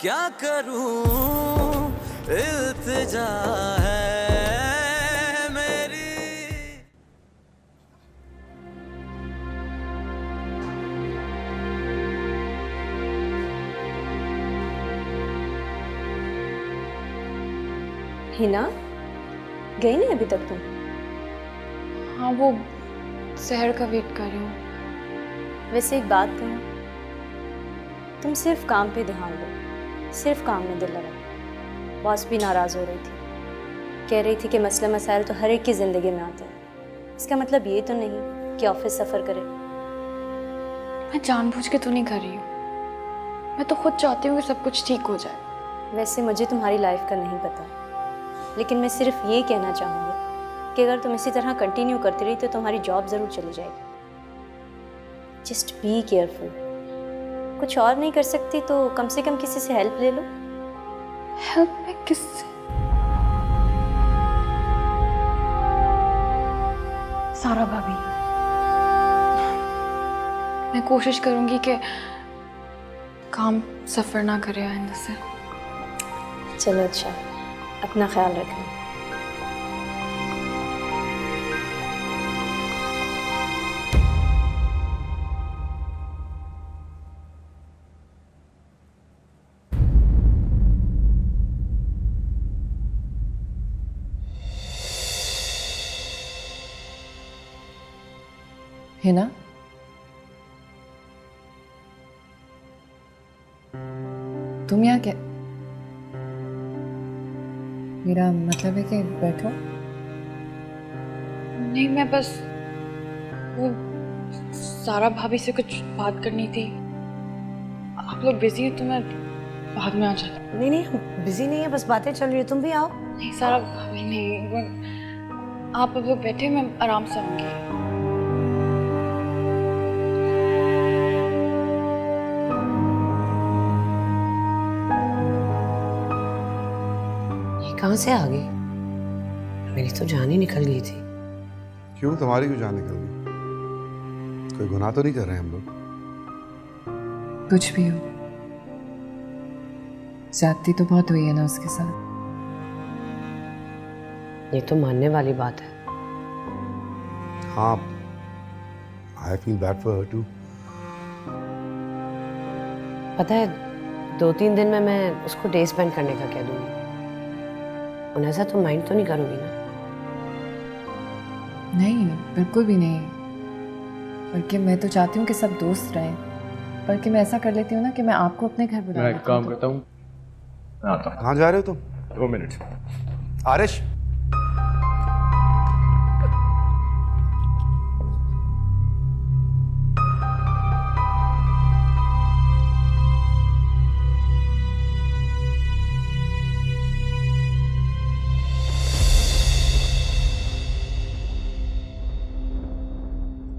क्या करूं, इल्तिजा है मेरी। हिना, गई नहीं अभी तक तुम? हाँ, वो शहर का वेट कर रही हूँ। वैसे एक बात कहूँ, तुम सिर्फ काम पे ध्यान दो, सिर्फ काम में दिल लगाओ। बॉस भी नाराज़ हो रही थी, कह रही थी कि मसले मसाइल तो हर एक की ज़िंदगी में आते हैं। इसका मतलब ये तो नहीं कि ऑफिस सफ़र करे। मैं जानबूझ के तो नहीं कर रही हूँ, मैं तो खुद चाहती हूँ कि सब कुछ ठीक हो जाए। वैसे मुझे तुम्हारी लाइफ का नहीं पता, लेकिन मैं सिर्फ ये कहना चाहूँगी कि अगर तुम इसी तरह कंटिन्यू करती रही तो तुम्हारी जॉब ज़रूर चली जाएगी। Just be careful. कुछ और नहीं कर सकती तो कम से कम किसी से हेल्प ले लो। हेल्प में किससे? सारा भाभी, मैं कोशिश करूंगी कि काम सफर ना करे आइंदा से। चलो अच्छा, अपना ख्याल रखना। हिना, तुम यहाँ क्या? मेरा मतलब है कि बैठो। नहीं, मैं बस वो सारा भाभी से कुछ बात करनी थी। आप लोग बिजी हैं तो मैं बाद में आ जाती। नहीं नहीं, हम बिजी नहीं है, बस बातें चल रही है, तुम भी आओ। नहीं सारा भाभी नहीं, आप लोग बैठे, मैं आराम से आऊंगी। कहाँ से आ गई? मेरी तो जान ही निकल गई थी। क्यों, तुम्हारी क्यों जान निकल गई? कोई गुनाह तो नहीं कर रहे हम लोग? कुछ भी हो, ज्यादती तो बहुत हुई है ना उसके साथ। ये तो मानने वाली बात है। हाँ, I feel bad for her too. पता है, 2-3 दिन में मैं उसको डे स्पेंड करने का कह दूंगी। और ऐसा तुम माइंड तो नहीं करोगी ना? नहीं, बिल्कुल भी नहीं। बल्कि मैं तो चाहती हूँ कि सब दोस्त रहें। बल्कि मैं ऐसा कर लेती हूँ ना कि मैं आपको अपने घर बुला मैं लेती एक काम हूँ। करता हूँ, मैं आता हूँ। कहाँ जा रहे हो तुम? 2 मिनट। आरिश,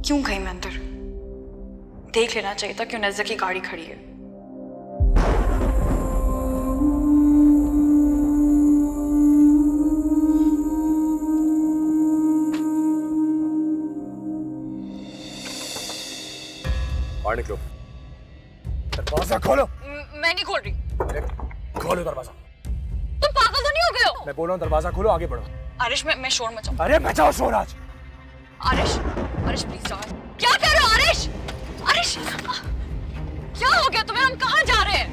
क्यों गई मैं अंदर? देख लेना चाहिए था क्यों नजर की गाड़ी खड़ी है। बाहर निकलो, दरवाजा खोलो। मैं नहीं खोल रही। अरे खोलो दरवाजा। तुम पागल तो नहीं हो गए हो? मैं बोल रहा हूँ दरवाजा खोलो, आगे बढ़ो। आरिश, मैं शोर मचाऊं? अरे मचाओ शोर आज। आरिश, आरिश प्लीज जाओ। क्या कर रहे हो आरिश? आरिश, क्या हो गया तुम्हें? हम कहाँ जा रहे हैं?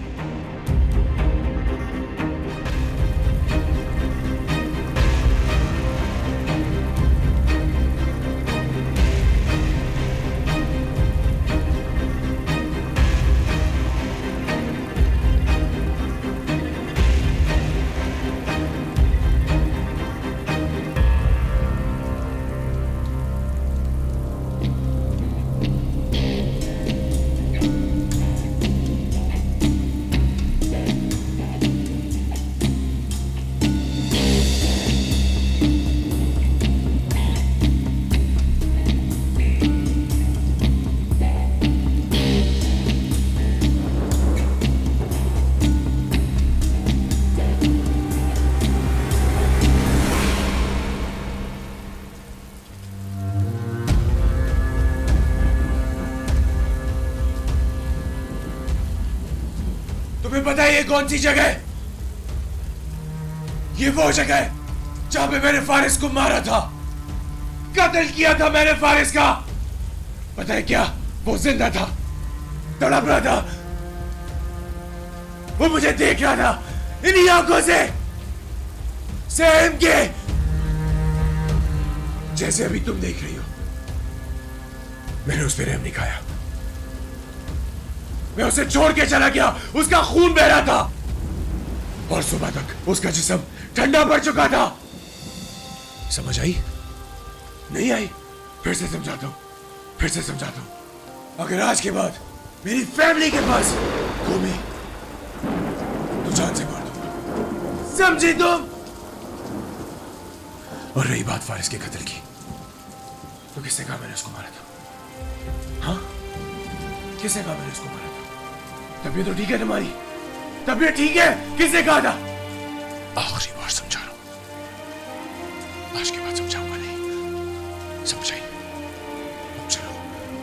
तुम्हें पता है ये कौन सी जगह है? ये वो जगह है जहां पे मैंने फारिस को मारा था, कत्ल किया था मैंने फारिस का। पता है क्या, वो जिंदा था, तड़प रहा था, वो मुझे देख रहा था इन्हीं आंखों से, सेम के जैसे अभी तुम देख रही हो। मैंने उस पर रहम नहीं खाया, मैं उसे छोड़ के चला गया, उसका खून बह रहा था और सुबह तक उसका जिस्म ठंडा पड़ चुका था। समझ आई? नहीं आई? फिर से समझाता हूं, फिर से समझाता हूं। अगर आज के बाद मेरी फैमिली के पास घूमी तो जान से मार दूंगा, समझी तुम? और रही बात फारिस के कत्ल की, तो किसने कहा मैंने उसको मारा था? हाँ, किसने कहा मैंने उसको मारा था? तबीयत तो ठीक है तुम्हारी? तबीयत ठीक है? किसने कहा था? आखिरी बार समझा रहा हूं, आज के बाद समझाऊंगा नहीं, समझाई? अब चलो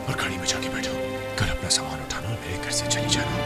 और गाड़ी में जाके बैठो, कल अपना सामान उठाना और मेरे घर से चली जाना।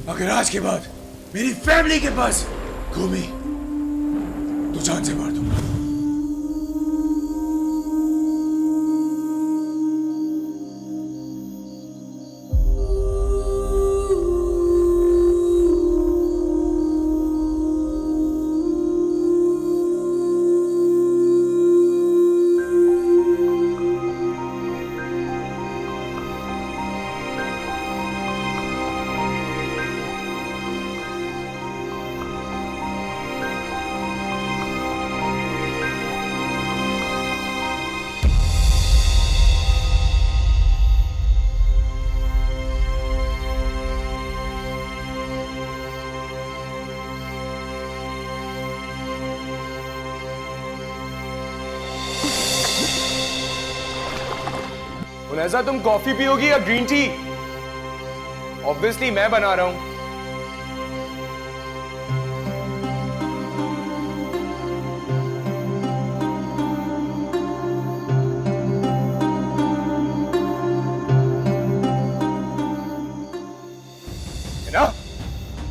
अगर आज के बाद मेरी फैमिली के पास घूमी तो जान से मार दूंगा। उनैसा तुम कॉफी पियोगी या ग्रीन टी? ऑब्वियसली मैं बना रहा हूं।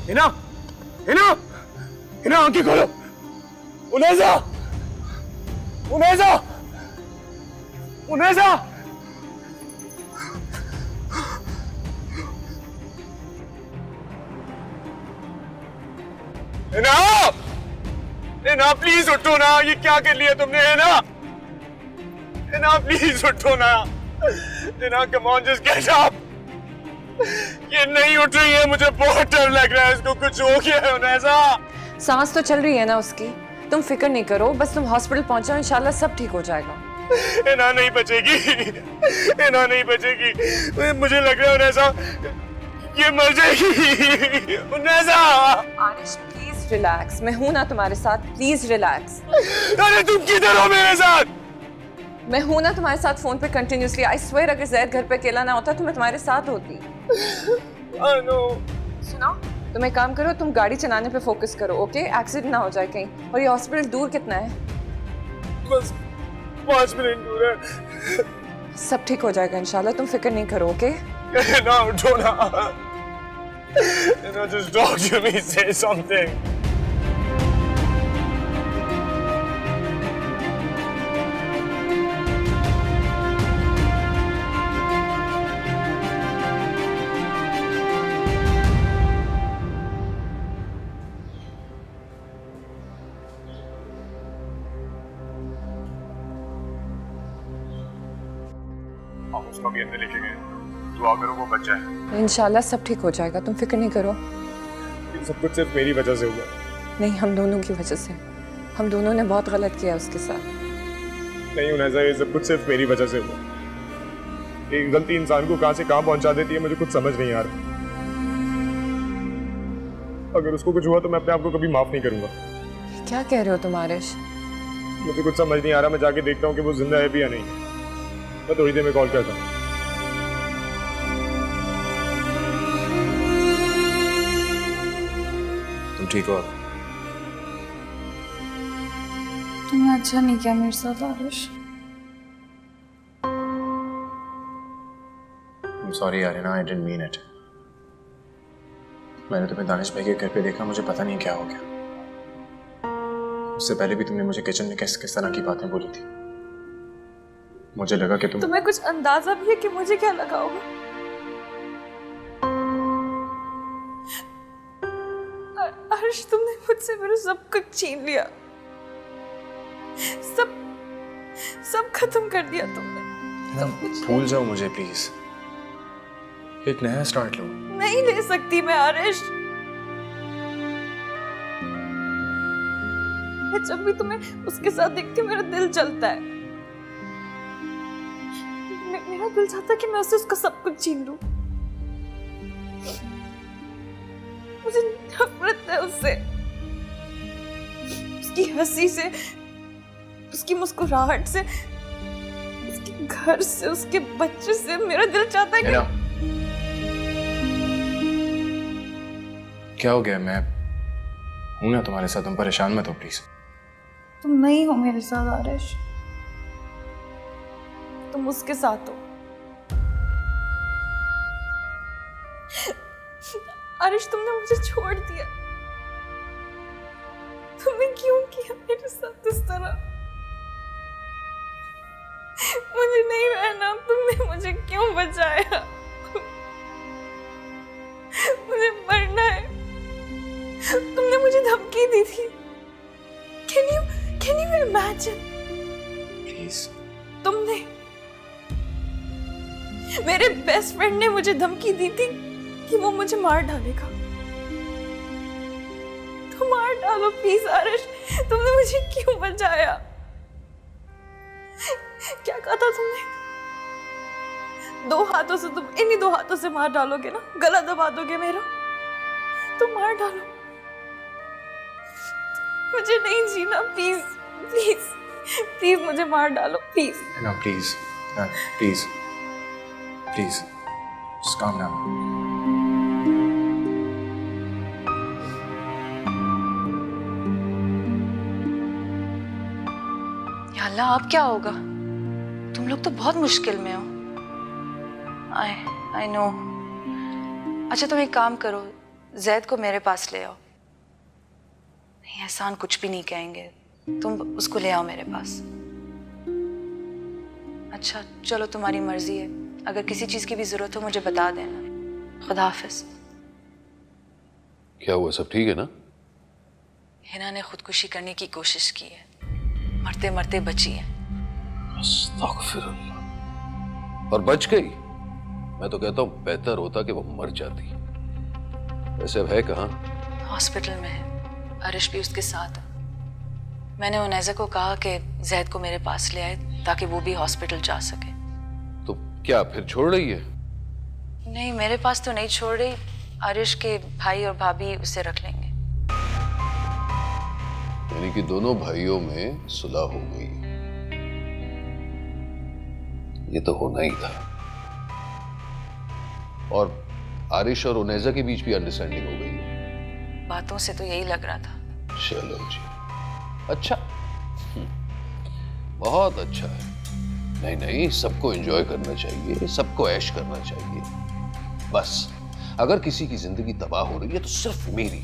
हिना, हिना, हिना आंखें खोलो। उनैसा, उनैसा, उनैसा। हिना, हिना प्लीज उठो ना, ये क्या कर लिया तुमने? हिना, हिना प्लीज उठो ना। Hina come on, just get up. ये नहीं उठ रही है, मुझे बहुत डर लग रहा है, इसको कुछ हो गया है। उनैसा सांस तो चल रही है ना उसकी, तुम फिक्र नहीं करो, बस तुम हॉस्पिटल पहुंचो, इंशाल्लाह सब ठीक हो जाएगा। हिना नहीं बचेगी, हिना नहीं बचेगी, मुझे लग रहा है उनैसा ये मर जाएगी। उनैसा आरिश प्लीज रिलैक्स, मैं हूं ना तुम्हारे साथ, प्लीज रिलैक्स। अरे तुम किधर हो मेरे साथ? मैं हूं ना तुम्हारे साथ फोन पे कंटिन्यूअसली। आई स्वेयर अगर जैद घर पे अकेला ना होता तो मैं तुम्हारे साथ होती। सुनो, तुम एक काम करो, तुम गाड़ी चलाने पे फोकस करो, ओके? एक्सीडेंट ना हो जाए कहीं। और ये हॉस्पिटल दूर कितना है? बस 5 मिनट दूर है। सब ठीक हो जाएगा इंशाल्लाह, तुम फिक्र नहीं करो, ओके? ना उठो ना। Just talk to me, say something. आप उसको भी अंदर लेके गए, दुआ करो वो बच जाए। इंशाल्लाह सब ठीक हो जाएगा, तुम फिक्र नहीं करो। ये सब कुछ सिर्फ मेरी वजह से हुआ। नहीं, हम दोनों की वजह से, हम दोनों ने बहुत गलत किया उसके साथ। नहीं उनैसा, ये सब कुछ सिर्फ मेरी वजह से हुआ। एक गलती इंसान को कहां से कहां पहुंचा देती है, मुझे कुछ समझ नहीं आ रहा। अगर उसको कुछ हुआ तो मैं अपने आप को कभी माफ नहीं करूंगा। क्या कह रहे हो तुम आरिश? मुझे कुछ समझ नहीं आ रहा, मैं जाके देखता हूँ कि वो जिंदा है भी या नहीं। मैं थोड़ी देर में कॉल करता हूँ। तुम ठीक हो? तुमने अच्छा नहीं किया मेरे साथ Aarush. Sorry Yarina, I didn't mean it. मैंने तुम्हें दानिश भाई के घर पे देखा, मुझे पता नहीं क्या हो गया। उससे पहले भी तुमने मुझे किचन में किस तरह की बातें बोली थी। मुझे लगा कि तुम्हें कुछ अंदाजा भी है कि मुझे क्या लगा होगा? आरुष, तुमने मुझसे मेरा सब कुछ छीन लिया, सब खत्म कर दिया तुमने। भूल जाओ मुझे प्लीज, एक नया स्टार्ट लो। नहीं ले सकती मैं आरुष। जब भी तुम्हें उसके साथ देखती हूँ मेरा दिल चलता है। मेरा दिल चाहता है कि मैं उससे उसका सब कुछ छीन लूं। मुझे नफरत है उससे, उसकी हंसी से, उसकी मुस्कुराहट से, उसके घर से, उसके बच्चे से। मेरा दिल चाहता है कि क्या हो गया? मैं हूं ना तुम्हारे साथ, तुम परेशान मत हो प्लीज। तुम नहीं हो मेरे साथ आरुष, तुम उसके साथ हो। आरुष, तुमने मुझे छोड़ दिया। तुमने क्यों किया मेरे साथ इस तरह? मुझे नहीं रहना, तुमने मुझे क्यों बचाया? मुझे मरना है। तुमने मुझे धमकी दी थी। Can you imagine? प्लीज। तुमने, मेरे बेस्ट फ्रेंड ने मुझे धमकी दी थी कि वो मुझे मार डालेगा। तो मार डालो प्लीज आरुष, तुमने मुझे क्यों बचाया? क्या कहा था तुमने? 2 हाथों से, तुम इन्हीं 2 हाथों से मार डालोगे ना? गला दबा दोगे मेरा? तो मार डालो, मुझे नहीं जीना। प्लीज प्लीज प्लीज मुझे मार डालो, प्लीज। ना please, please please just calm down. या अल्लाह अब क्या होगा? तुम लोग तो बहुत मुश्किल में हो। I know. अच्छा तुम एक काम करो, जैद को मेरे पास ले आओ। नहीं, एहसान कुछ भी नहीं कहेंगे, तुम उसको ले आओ मेरे पास। अच्छा चलो तुम्हारी मर्जी है, अगर किसी चीज की भी जरूरत हो मुझे बता देना। खुदा हाफिज। क्या हुआ, सब ठीक है ना? हिना ने खुदकुशी करने की कोशिश की है, मरते मरते बची है। अस्तगफिरुल्लाह। और बच गई? मैं तो कहता हूँ बेहतर होता कि वो मर जाती। वैसे अब है कहाँ? हॉस्पिटल में है, अरिश भी उसके साथ है। मैंने उनैज़ा को कहा कि जैद को मेरे पास ले आए ताकि वो भी हॉस्पिटल जा सके। तो क्या फिर छोड़ रही है? नहीं, मेरे पास तो नहीं छोड़ रही, अरिश के भाई और भाभी उसे रख लेंगे। यानी कि दोनों भाइयों में सुलह हो गई। ये तो होना ही था। और आरिश और उनैज़ा के बीच भी अंडरस्टैंडिंग हो गई। बातों से तो यही लग रहा था। चलो जी, अच्छा, बहुत अच्छा है। नहीं नहीं, सबको एंजॉय करना चाहिए, सबको ऐश करना चाहिए। बस अगर किसी की जिंदगी तबाह हो रही है तो सिर्फ मेरी।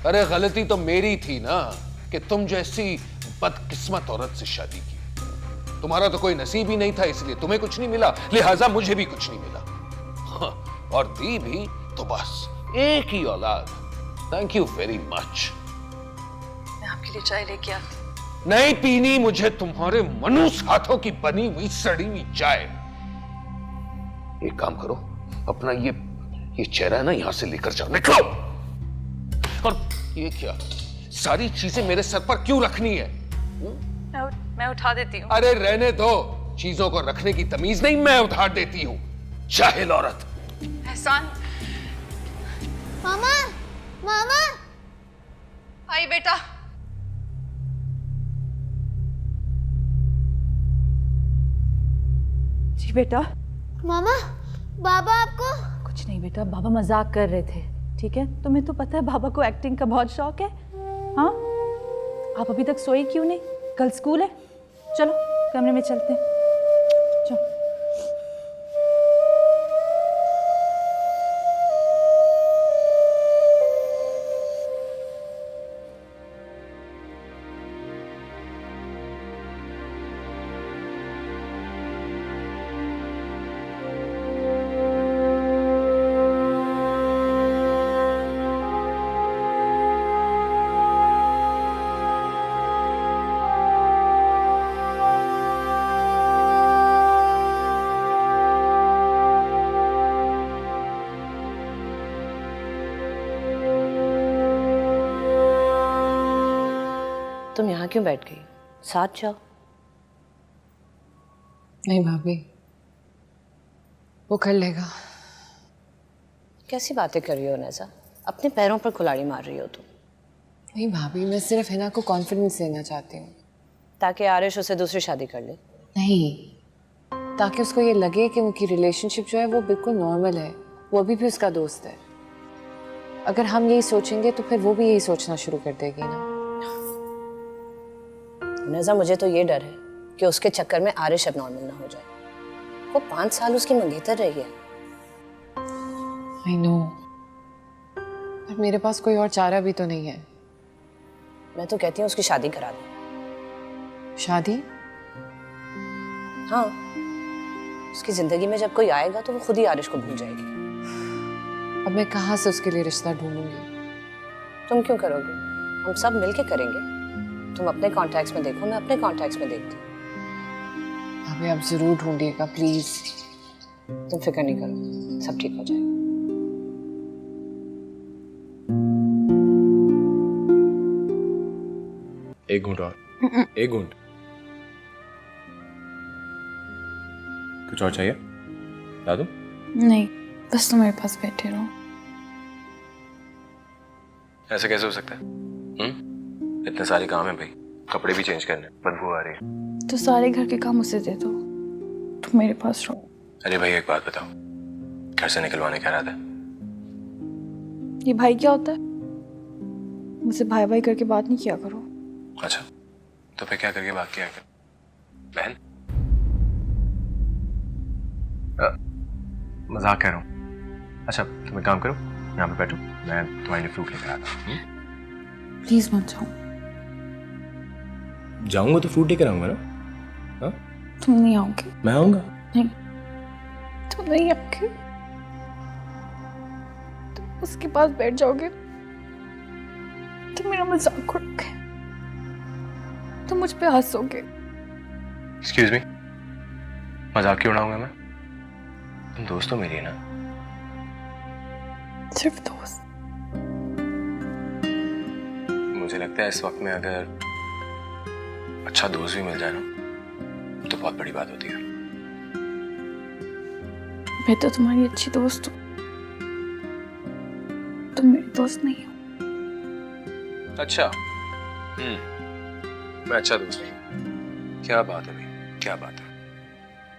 अरे गलती तो मेरी थी ना कि तुम जैसी बदकिस्मत औरत से शादी की। तुम्हारा तो कोई नसीब ही नहीं था, इसलिए तुम्हें कुछ नहीं मिला, लिहाजा मुझे भी कुछ नहीं मिला। हाँ, और दी भी तो बस एक ही औलाद। Thank you very much. मैं आपके लिए चाय लेके आती। नहीं पीनी मुझे तुम्हारे मनुष्य हाथों की बनी हुई सड़ी हुई चाय। एक काम करो, अपना ये चेहरा है ना यहां से लेकर जाओ, निकलो। और ये क्या, सारी चीजें मेरे सर पर क्यों रखनी है? मैं उठा देती हूँ। अरे रहने दो, चीजों को रखने की तमीज नहीं मैं उठा देती हूँ, जाहिल औरत। एहसान। मामा, मामा। आई बेटा। जी बेटा। मामा, बाबा आपको? कुछ नहीं बेटा, बाबा मजाक कर रहे थे, ठीक है? तुम्हें तो पता है बाबा को एक्टिंग का बहुत शौक है। हाँ, आप अभी तक सोई क्यों नहीं? कल स्कूल है, चलो कमरे में चलते हैं, चलो। तुम यहाँ क्यों बैठ गई? साथ जाओ। नहीं भाभी, वो कर लेगा। कैसी बातें कर रही हो नैज़ा? अपने पैरों पर कुल्हाड़ी मार रही हो तुम। नहीं भाभी, मैं सिर्फ हिना को कॉन्फिडेंस देना चाहती हूँ। ताकि आरिश उसे दूसरी शादी कर ले? नहीं, ताकि उसको ये लगे कि उनकी रिलेशनशिप जो है वो बिल्कुल नॉर्मल है, वो अभी भी उसका दोस्त है। अगर हम यही सोचेंगे तो फिर वो भी यही सोचना शुरू कर देगी ना। नैज़ा, मुझे तो ये डर है कि उसके चक्कर में आरिश अब नॉर्मल ना हो जाए। वो 5 साल उसकी मंगेतर रही है। आई नो, पर मेरे पास कोई और चारा भी तो नहीं है। मैं तो कहती हूँ उसकी शादी करा दो। शादी? हाँ, उसकी जिंदगी में जब कोई आएगा तो वो खुद ही आरिश को भूल जाएगी। अब मैं कहाँ से उसके लिए रिश्ता ढूंढूंगी? तुम क्यों करोगे? हम सब मिलके करेंगे। तुम अपने कॉन्टैक्ट्स में देखो, मैं अपने कॉन्टैक्ट्स में देखती हूँ। अभी आप जरूर ढूंढिएगा प्लीज। तुम फिक्र नहीं करो, सब ठीक हो जाएगा। एक घूंट और, एक घूंट। कुछ और चाहिए? ला दूं? नहीं, बस तुम मेरे पास बैठे रहो। ऐसे कैसे हो सकता है? इतने सारे काम है भाई, कपड़े भी चेंज करने, बदबू आ रही है। तो सारे घर के काम उसे दे दो, तुम मेरे पास रहो। अरे भाई एक बात बताओ, घर से निकलवाने का इरादा है? ये भाई क्या होता है? मुझसे भाई भाई करके बात नहीं किया करो। अच्छा, तो फिर क्या करके बात किया कर? बहन? मजाक कर रहा हूँ। अच्छा, तुम एक काम करो, यहाँ पे बैठो, मैं तुम्हारे लिए फ्रूट लेकर आता हूँ। प्लीज मत जाओ। जाऊंगा तो फ्रूट लेकर आऊंगा ना। हाँ? तुम नहीं आओगे। मैं आऊंगा। नहीं, तुम नहीं आओगे। तुम उसके पास बैठ जाओगे, तुम मेरा मजाक उड़ाओगे, तुम मुझ पे हंसोगे। एक्सक्यूज मी, मजाक क्यों उड़ाऊंगा मैं? तुम दोस्त हो मेरी ना। सिर्फ दोस्त। मुझे लगता है इस वक्त में अगर अच्छा दोस्त भी मिल जाए ना तो बहुत बड़ी बात होती है। मैं तो तुम्हारी अच्छी दोस्त हूँ, तुम मेरी दोस्त नहीं हो। अच्छा, मैं अच्छा दोस्त नहीं। क्या बात है भाई, क्या बात है।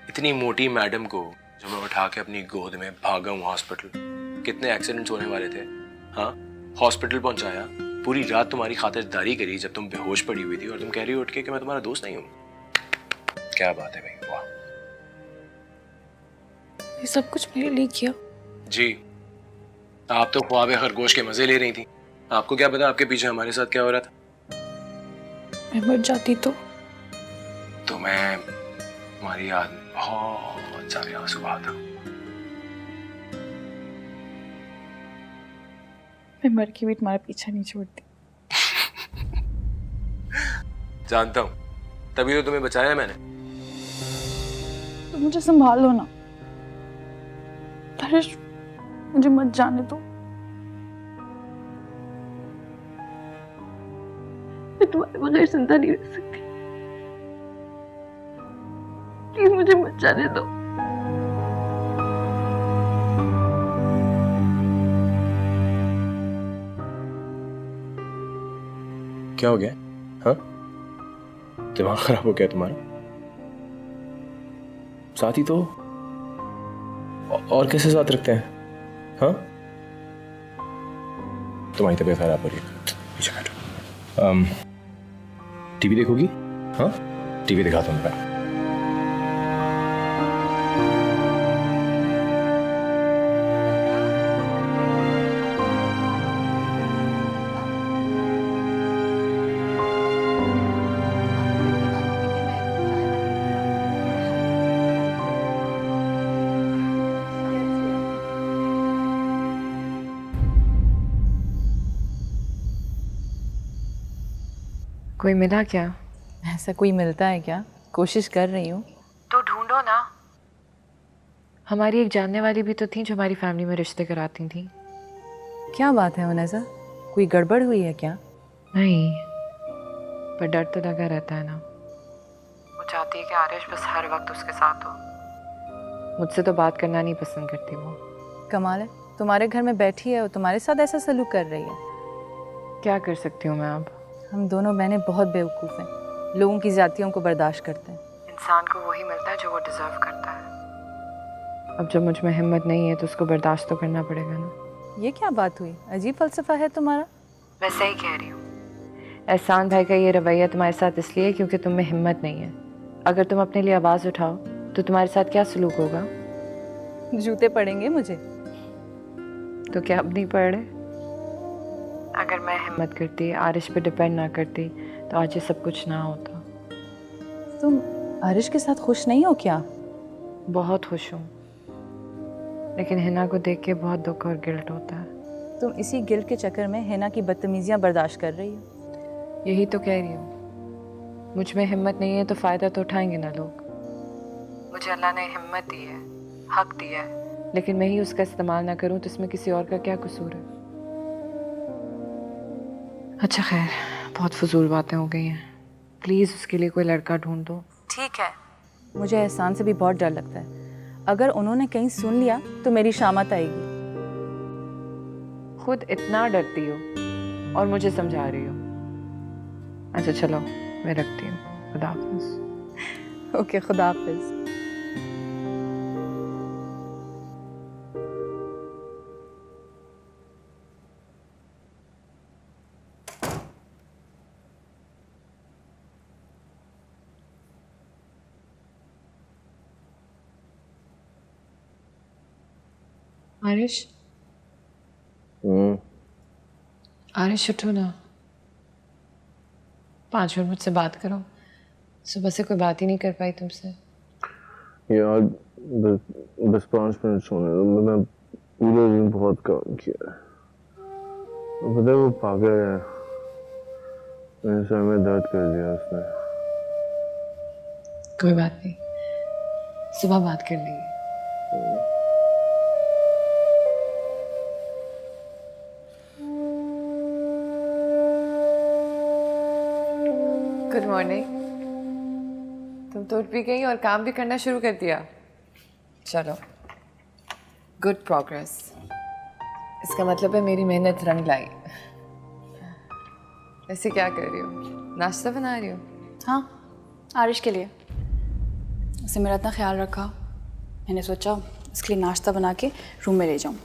इतनी मोटी मैडम को जब मैं उठा के अपनी गोद में भागा हूँ हॉस्पिटल, कितने एक्सीडेंट्स होने वाले थे, हाँ, हॉस्पिटल पहुंचाया, पूरी रात तुम्हारी खातिरदारी करी जब तुम बेहोश पड़ी हुई थी, और तुम कह रही हो उठ के कि मैं तुम्हारा दोस्त नहीं हूँ। क्या बात है भाई, वाह। ये सब कुछ मेरे लिए किया? जी, आप तो ख्वाब खरगोश के मजे ले रही थी। आपको क्या पता आपके पीछे हमारे साथ क्या हो रहा था। मैं मर जाती तो मैं तुम्हारी याद में बहुत सारे आंसू बहाता। मैं मर के भी तुम्हारा पीछा नहीं छोड़ती। जानता हूँ, तभी तो तुम्हें बचाया मैंने। तुम मुझे संभाल लो ना। हरीश, मुझे मत जाने दो। मैं तुम्हारे बगैर जिंदा नहीं रह सकती। प्लीज मुझे मत जाने दो। क्या हो गया? हाँ, दिमाग खराब हो गया तुम्हारा? साथी तो और कैसे साथ रखते हैं? हाँ, तुम्हारी तबीयत खराब हो रही है, पीछे बैठो। टीवी देखोगी? हाँ, टीवी दिखाता हूँ मैं। कोई मिला क्या? ऐसा कोई मिलता है क्या? कोशिश कर रही हूँ। तो ढूंढो ना। हमारी एक जानने वाली भी तो थी जो हमारी फैमिली में रिश्ते कराती थी। क्या बात है उनैसा, कोई गड़बड़ हुई है क्या? नहीं, पर डर तो लगा रहता है ना। वो चाहती है कि आरिश बस हर वक्त उसके साथ हो। मुझसे तो बात करना नहीं पसंद करती वो। कमाल है, तुम्हारे घर में बैठी है और तुम्हारे साथ ऐसा सलूक कर रही है। क्या कर सकती हूँ मैं अब? हम दोनों बहनें बहुत बेवकूफ़ हैं, लोगों की जातियों को बर्दाश्त करते हैं। इंसान को वही मिलता है जो वो डिजर्व करता है। अब जब मुझ में हिम्मत नहीं है तो उसको बर्दाश्त तो करना पड़ेगा ना। ये क्या बात हुई, अजीब फलसफा है तुम्हारा। मैं सही कह रही हूँ। एहसान भाई का ये रवैया तुम्हारे साथ इसलिए क्योंकि तुम में हिम्मत नहीं है। अगर तुम अपने लिए आवाज़ उठाओ तो तुम्हारे साथ क्या सलूक होगा? जूते पड़ेंगे मुझे। तो क्या अब नहीं पड़ रहे? अगर मैं हिम्मत करती, आरिश पे डिपेंड ना करती तो आज ये सब कुछ ना होता। तुम आरिश के साथ खुश नहीं हो क्या? बहुत खुश हूँ, लेकिन हिना को देख के बहुत दुख और गिल्ट होता है। तुम इसी गिल्ट के चक्कर में हिना की बदतमीजियाँ बर्दाश्त कर रही हो। यही तो कह रही हूँ, मुझ में हिम्मत नहीं है तो फ़ायदा तो उठाएंगे ना लोग। मुझे अल्लाह ने हिम्मत दी है, हक दिया है, लेकिन मैं ही उसका इस्तेमाल ना करूँ तो इसमें किसी और का क्या कसूर है? अच्छा खैर, बहुत फजूल बातें हो गई हैं। प्लीज़ उसके लिए कोई लड़का ढूंढ दो। ठीक है, मुझे एहसान से भी बहुत डर लगता है। अगर उन्होंने कहीं सुन लिया तो मेरी शामत आएगी। खुद इतना डरती हो और मुझे समझा रही हो। अच्छा चलो, मैं रखती हूँ। खुदा हाफिज़। ओके, खुदा हाफिज़। आरिश आरिश उठो ना, 5 मिनट मुझसे बात करो। सुबह से कोई बात ही नहीं कर पाई तुमसे। यार बस 5 मिनट सोने दो, मैंने पूरे दिन बहुत काम किया है। पता है वो पागल है, मेरे सर में दर्द कर दिया उसने। कोई बात नहीं, सुबह बात कर लेंगे। Good morning. तुम तो उठ भी गई और काम भी करना शुरू कर दिया। चलो, गुड प्रोग्रेस। इसका मतलब है मेरी मेहनत रंग लाई। ऐसे क्या कर रही हो? नाश्ता बना रही हो? हाँ, आरिश के लिए। उसे मेरा इतना ख्याल रखा, मैंने सोचा उसके लिए नाश्ता बना के रूम में ले जाऊँ।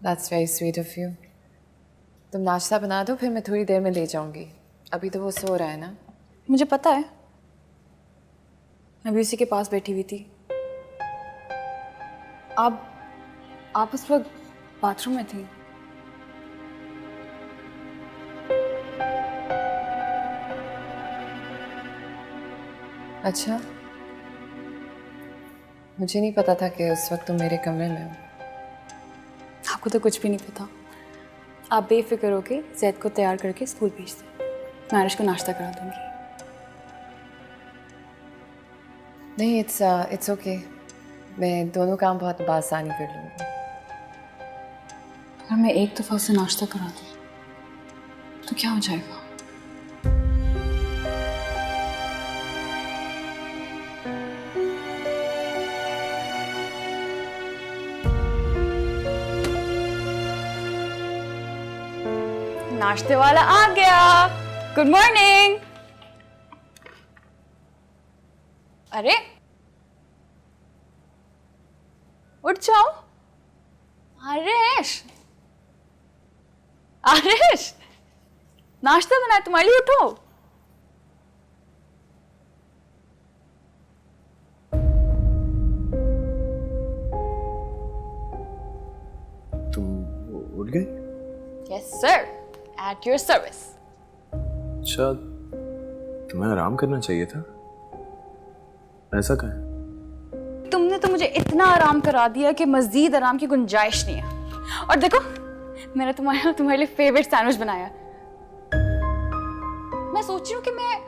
That's very sweet of you. तुम नाश्ता बना दो, फिर मैं थोड़ी देर में ले जाऊंगी। अभी तो वो सो रहा है ना। मुझे पता है, मैं भी उसी के पास बैठी हुई थी। आप उस वक्त बाथरूम में थी। अच्छा, मुझे नहीं पता था कि उस वक्त तुम मेरे कमरे में हो। आपको तो कुछ भी नहीं पता। आप बेफिक्र होके जैद को तैयार करके स्कूल भेज दें, मैं आरिश को नाश्ता करा दूंगी। नहीं, इट्स ओके। मैं दोनों काम बहुत आसानी कर लूँगी। अगर मैं एक दफ़ा उसे नाश्ता करा दूँ तो क्या हो जाएगा? नाश्ते वाला आ गया। Good morning. अरे उठ जाओ। आरिश, आरिश, नाश्ता बनाया तुम्हारे लिए, उठो। तुम उठ गई? Yes sir, at your service. अच्छा, तुम्हें आराम करना चाहिए था, ऐसा कहें? तुमने तो मुझे इतना आराम करा दिया कि मजीद आराम की गुंजाइश नहीं है। और देखो, मैंने तुम्हारे लिए फेवरेट सैंडविच बनाया। मैं सोच रही हूँ कि मैं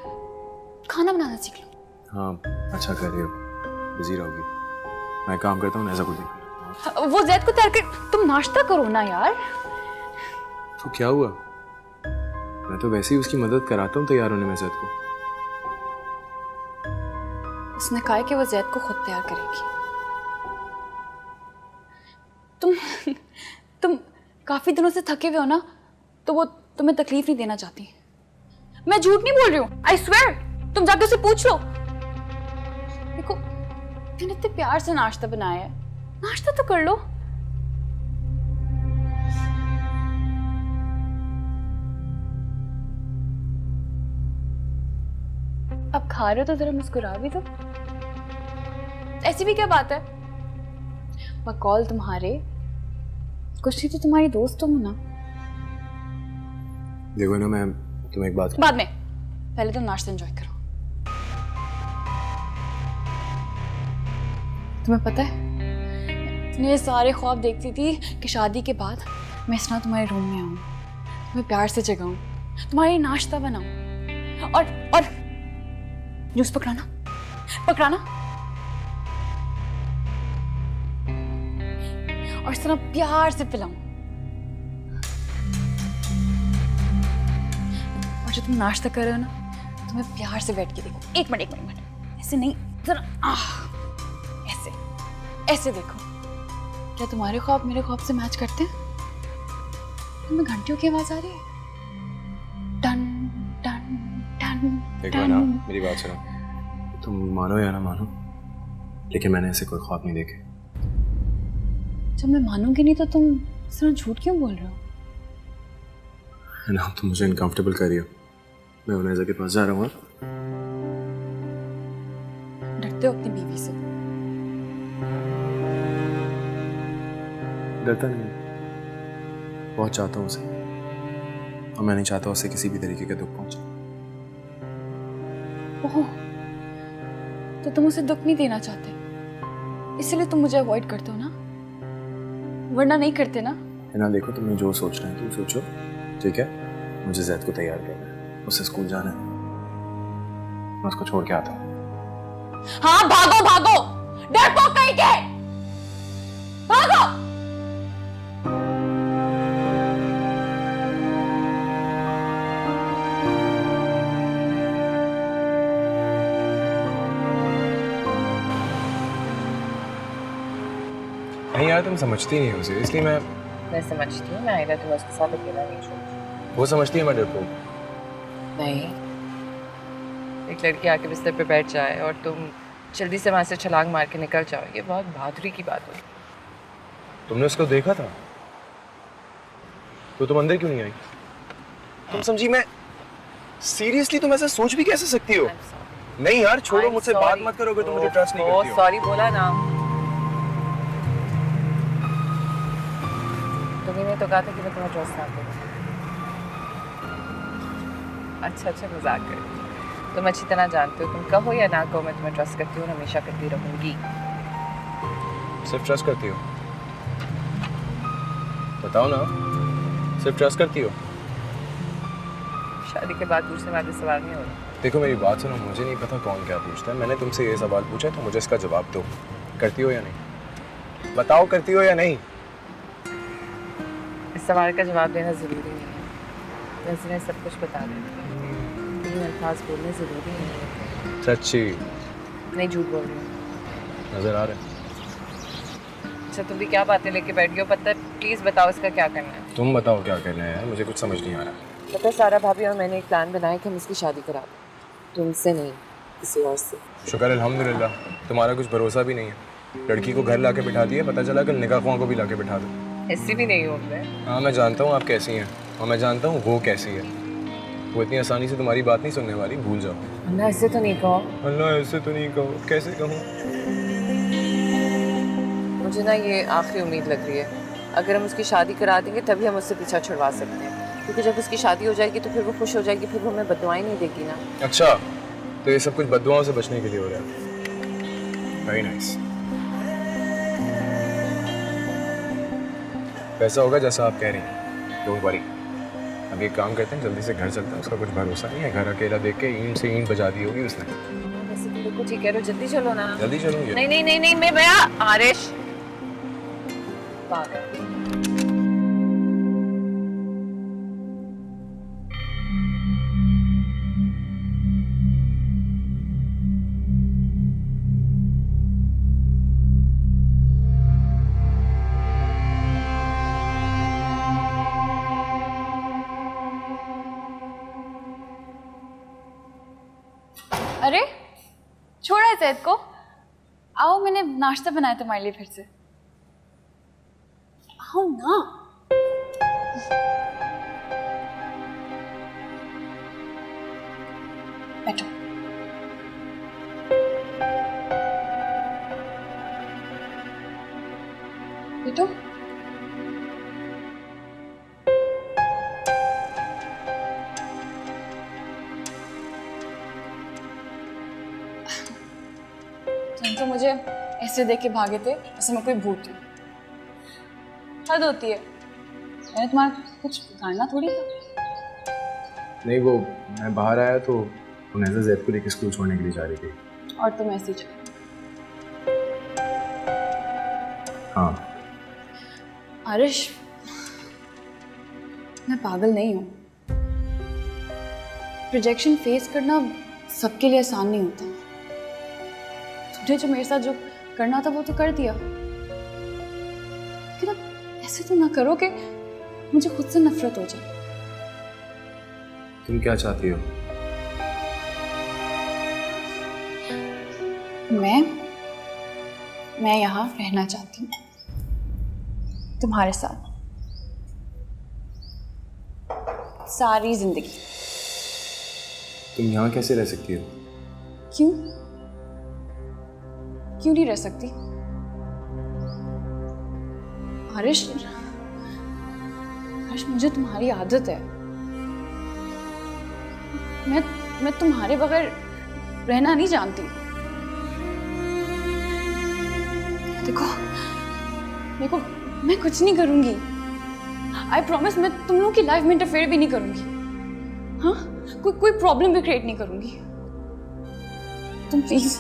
खाना बनाना सीख लूँ। हाँ, अच्छा कर रही हो, बिजी रहोगी। मैं काम करता हूँ, ऐसा कुछ नहीं। वो जैद को तैयार कर, तुम नाश्ता करो ना यार। तो क्या हुआ? मैं तो वैसे ही उसकी मदद कराता हूँ तैयार होने में जैद को। उसने कहा है कि वो जैद को खुद तैयार करेगी। तुम काफी दिनों से थके हुए हो ना, तो वो तुम्हें तकलीफ नहीं देना चाहती। मैं झूठ नहीं बोल रही हूँ, आई स्वेयर। तुम जाके उसे पूछ लो। देखो, मैंने इतने प्यार से नाश्ता बनाया है, नाश्ता तो कर लो। अब खा रहे हो तो जरा मुस्कुरा भी दो। ऐसी भी क्या बात है? बकौल तुम्हारे कुछ नहीं तो तुम्हारी दोस्त तो हूं ना। देखो ना, मैं तुम्हें एक बात। बाद में, पहले तुम नाश्ता एंजॉय करो। तुम्हें पता है, मैं सारे ख्वाब देखती थी कि शादी के बाद मैं इस तरह तुम्हारे रूम में आऊं, तुम्हें प्यार से जगाऊं, तुम्हारे नाश्ता बनाऊं और जूस पकड़ाना और इस तरह प्यार से पिलाऊं। और जब तुम नाश्ता कर रहे हो ना, तुम्हें प्यार से बैठ के देखो। एक मिनट, ऐसे नहीं, जरा ऐसे देखो। क्या तुम्हारे ख्वाब मेरे ख्वाब से मैच करते हैं? तुम्हें घंटियों की आवाज आ रही है? टन टन टन। देखो ना, मेरी बात सुनो। तुम मानो या ना मानो, लेकिन मैंने ऐसे कोई ख्वाब नहीं देखे। जब मैं मानूंगी नहीं तो तुम इस तरह झूठ क्यों बोल रहे हो? है ना, तुम मुझे इनकम्फर्टेबल कर रही हो। मैं उन्हें के पास जा रहा हूँ। डरते हो अपनी बीवी से? डरता नहीं, बहुत चाहता हूँ उसे, और मैं नहीं चाहता उसे किसी भी तरीके का दुख पहुंचे। ओह, तो तुम उसे दुख नहीं देना चाहते, इसलिए तुम मुझे अवॉइड करते हो ना, वरना नहीं करते ना। हिना देखो, तुम्हें जो सोचना है तुम सोचो, ठीक है? मुझे जैद को तैयार करना है, उससे स्कूल जाना है, मैं उसको छोड़ के आता हूँ। हाँ भागो भागो, डरपोक कहीं के, भागो। नहीं यार, तुम समझती नहीं हो उसे, इसलिए मैं समझती हूँ, मैं आयदा तुम्हें उसके साथ अकेला नहीं छोड़ती। वो समझती है मैं डरपोक। नहीं, एक लड़की आके बिस्तर पे बैठ जाए और तुम जल्दी से वहाँ से छलांग मार के निकल जाओ, ये बहुत बहादुरी की बात होगी। तुमने उसको देखा था तो तुम अंदर क्यों नहीं आई? तुम समझी, मैं सीरियसली, तुम ऐसा सोच भी कैसे सकती हो? नहीं यार छोड़ो, मुझसे बात मत करो अगर तुम मुझे ट्रस्ट नहीं करती हो। सॉरी बोला ना, तुम्हें तो कहा था कि मैं तुम्हें ट्रस्ट ना करूँ। अच्छा मजाक कर, तुम अच्छी तरह जानते हो, तुम कहो या ना कहो, मैं तुम्हें ट्रस्ट करती हूँ, हमेशा करती रहूंगी। सिर्फ ट्रस्ट करती हो? बताओ ना, सिर्फ ट्रस्ट करती हो? शादी के बाद पूछने वाले सवाल नहीं हो रहा। देखो मेरी बात सुनो, मुझे नहीं पता कौन क्या पूछता है, मैंने तुमसे ये सवाल पूछा है तो मुझे इसका जवाब दो। करती हो या नहीं? बताओ, करती हो या नहीं? इस सवाल का जवाब देना ज़रूरी नहीं है, नज़रें सब कुछ बता देती हैं, लेकिन अल्फाज बोलने ज़रूरी नहीं है। सच्ची? नहीं, झूठ बोल रही हूँ। नजर आ रहा है? अच्छा, तुम भी क्या बातें लेके बैठ गई हो? पता है, प्लीज़ बताओ इसका क्या करना है। तुम बताओ क्या करना है यार, मुझे कुछ समझ नहीं आ रहा। पता है, सारा भाभी और मैंने एक प्लान बनाया कि हम इसकी शादी करा दें, तुमसे नहीं, किसी और से। शुक्र अल्हम्दुलिल्लाह, तुम्हारा कुछ भरोसा भी नहीं है। लड़की को घर लाके बिठा दिया, पता चला कल निकाह ख्वाह को भी लाके बिठा दो। ऐसी भी नहीं हूँ मैं। हाँ मैं जानता हूँ आप कैसी हैं, और मैं जानता हूँ वो कैसी है। वो इतनी आसानी से तुम्हारी बात नहीं सुनने वाली, भूल जाओ। अल्लाह ऐसे तो नहीं कहो। अल्लाह ऐसे तो नहीं कहो, कैसे कहूँ? मुझे ना ये आखिरी उम्मीद लग रही है, अगर हम उसकी शादी करा देंगे तभी हम उससे पीछा छुड़वा सकते हैं, क्योंकि जब उसकी शादी हो जाएगी तो फिर वो खुश हो जाएगी, फिर वो हमें बददुआएं नहीं देगी ना। अच्छा, तो ये सब कुछ बददुआओं से बचने के लिए हो रहा है। Very nice. वैसा होगा जैसा आप कह रही हैं, डोंट वरी। अब एक काम करते हैं, जल्दी से घर चलते हैं, उसका कुछ भरोसा नहीं है, घर अकेला देख के ईंट से ईंट बजा दी होगी उसने। वैसे तुम बिल्कुल ठीक कह रहे हो, जल्दी चलो ना। जल्दी चलूंगी? नहीं, मैं भैया आरिश पागल। अरे छोड़ा है जैद को, आओ मैंने नाश्ता बनाया तुम्हारे लिए फिर से। आओ ना। बैठो। बैठो। तुम तो मुझे ऐसे देख के भागे थे जैसे मैं कोई भूत हूँ। हद होती है, मैंने तुम्हारा कुछ बिगाड़ना थोड़ी था। नहीं, वो मैं बाहर आया तो उन्हें जैद को लेकर स्कूल छोड़ने के लिए जा रही थी। और तुम ऐसे ही चलो। हाँ। आरिश, मैं पागल नहीं हूँ। रिजेक्शन फेस करना सबके लिए आसान नहीं होता। तुमने जो मेरे साथ जो करना था वो तो कर दिया, लेकिन अब ऐसे तो ना करो कि मुझे खुद से नफरत हो जाए। तुम क्या चाहती हो? मैं यहाँ रहना चाहती हूँ तुम्हारे साथ सारी जिंदगी। तुम यहाँ कैसे रह सकती हो? क्यों नहीं रह सकती? हरीश, हरीश मुझे तुम्हारी आदत है। मैं तुम्हारे बगैर रहना नहीं जानती। देखो मैं कुछ नहीं करूंगी। आई प्रॉमिस मैं तुम लोगों की लाइफ में इंटरफेयर भी नहीं करूंगी। हाँ, कोई प्रॉब्लम भी क्रिएट नहीं करूंगी। तुम प्लीज,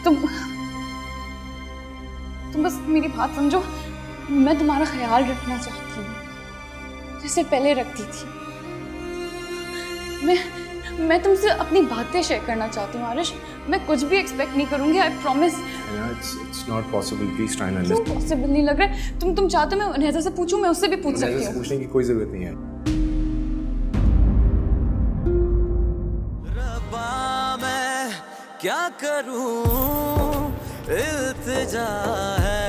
तुम बस मेरी बात समझो। मैं तुम्हारा ख्याल रखना चाहती हूँ जैसे पहले रखती थी। मैं तुमसे अपनी बातें शेयर करना चाहती हूँ आरिश। मैं कुछ भी एक्सपेक्ट नहीं करूंगी, I promise. It's not possible. Please try and क्यों understand. पॉसिबल नहीं लग रहा है? तुम चाहते हो मैं नेहा से पूछूं? मैं उससे भी पूछ सकती हूँ। पूछने की कोई जरूरत नहीं है। रब्बा मैं क्या करूं, इल्तिजा है